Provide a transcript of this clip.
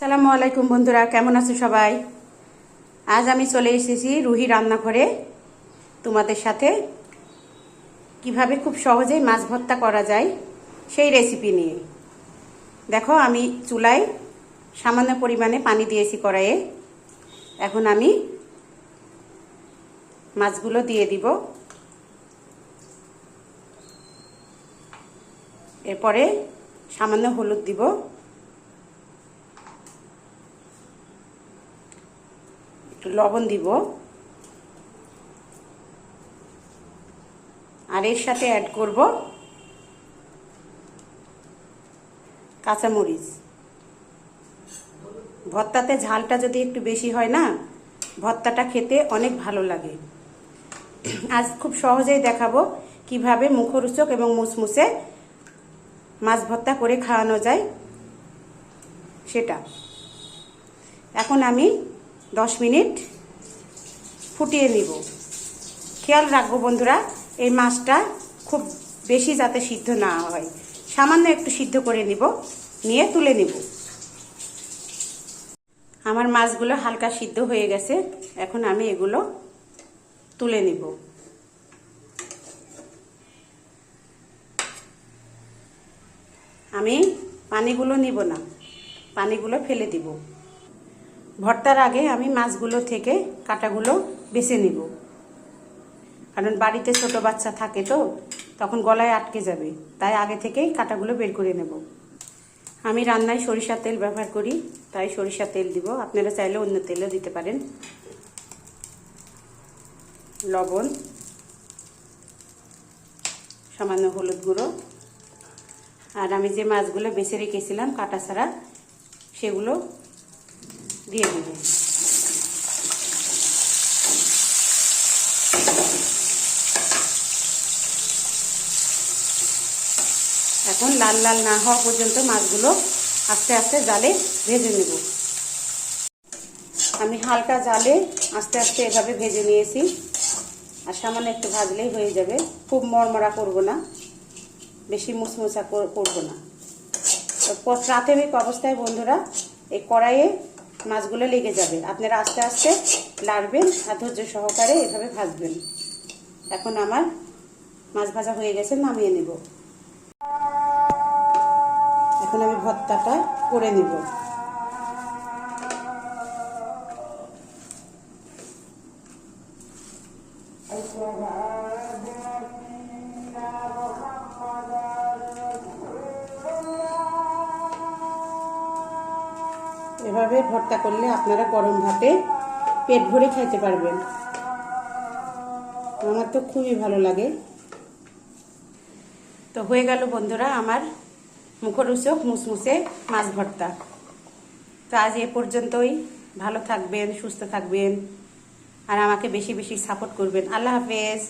আসসালামু আলাইকুম বন্ধুরা, কেমন আছো সবাই? আজ আমি চলে এসেছি রুহি রান্নাঘরে তোমাদের সাথে কিভাবে খুব সহজেই মাছ ভর্তা করা যায় সেই রেসিপি নিয়ে। দেখো, আমি চুলায় সামান্য পরিমাণে পানি দিয়েছি কড়াইয়ে। এখন আমি মাছগুলো দিয়ে দিব। এরপরে সামান্য হলুদ দিব, একটু লবণ দিব, আর এর সাথে অ্যাড করব কাঁচামরিচ। ভর্তাতে ঝালটা যদি একটু বেশি হয় না, ভর্তাটা খেতে অনেক ভালো লাগে। আজ খুব সহজেই দেখাবো কিভাবে মুখরোচক এবং মুসমুসে মাছ ভর্তা করে খাওয়ানো যায় সেটা। এখন আমি 10 মিনিট ফুটিয়ে নিব। খেয়াল রাখবো বন্ধুরা, এই মাছটা খুব বেশি যাতে সিদ্ধ না হয়, সামান্য একটু সিদ্ধ করে নিয়ে তুলে নিব। আমার মাছগুলো হালকা সিদ্ধ হয়ে গেছে, এখন আমি এগুলো তুলে নিব। আমি পানিগুলো নিব না, পানিগুলো ফেলে দিব। ভর্তার আগে আমি মাছগুলো থেকে কাঁটাগুলো বেছে নিব, কারণ বাড়িতে ছোট বাচ্চা থাকে তো তখন গলায় আটকে যাবে, তাই আগে থেকেই কাঁটাগুলো বের করে নেব। আমি রান্নায় সরিষার তেল ব্যবহার করি, তাই সরিষার তেল দিব। আপনারা চাইলে অন্য তেলও দিতে পারেন। লবণ, সামান্য হলুদ গুঁড়ো, আর আমি যে মাছগুলো বেছে রেখেছিলাম কাঁটা ছাড়া সেগুলো দিয়ে দেব। এখন লাল লাল না হওয়া পর্যন্ত মাছগুলো আস্তে আস্তে জালে ভেজে নেব। আমি হালকা জালে আস্তে আস্তে এভাবে ভেজে নিয়েছি, আর সামান্য একটু ভাজলেই হয়ে যাবে। খুব মরমরা করব না, বেশি মুচমুচা করব না। প্রাথমিক অবস্থায় বন্ধুরা এই কড়াইয়ে মাছগুলো লেগে যাবে, আপনারা আস্তে আস্তে লাড়বেন আর ধৈর্য সহকারে এভাবে ভাজবেন। এখন আমার মাছ ভাজা হয়ে গেছে, নামিয়ে নেব। এখন আমি ভর্তাটা করে নিব। এভাবে ভর্তা করলে আপনারা গরম ভাতে পেট ভরে খাইতে পারবেন। আমার তো খুবই ভালো লাগে। তো হয়ে গেল বন্ধুরা আমার মুখরোচক মুসমুসে মাছ ভর্তা। তো আজ এ পর্যন্তই। ভালো থাকবেন, সুস্থ থাকবেন, আর আমাকে বেশি বেশি সাপোর্ট করবেন। আল্লাহ হাফেজ।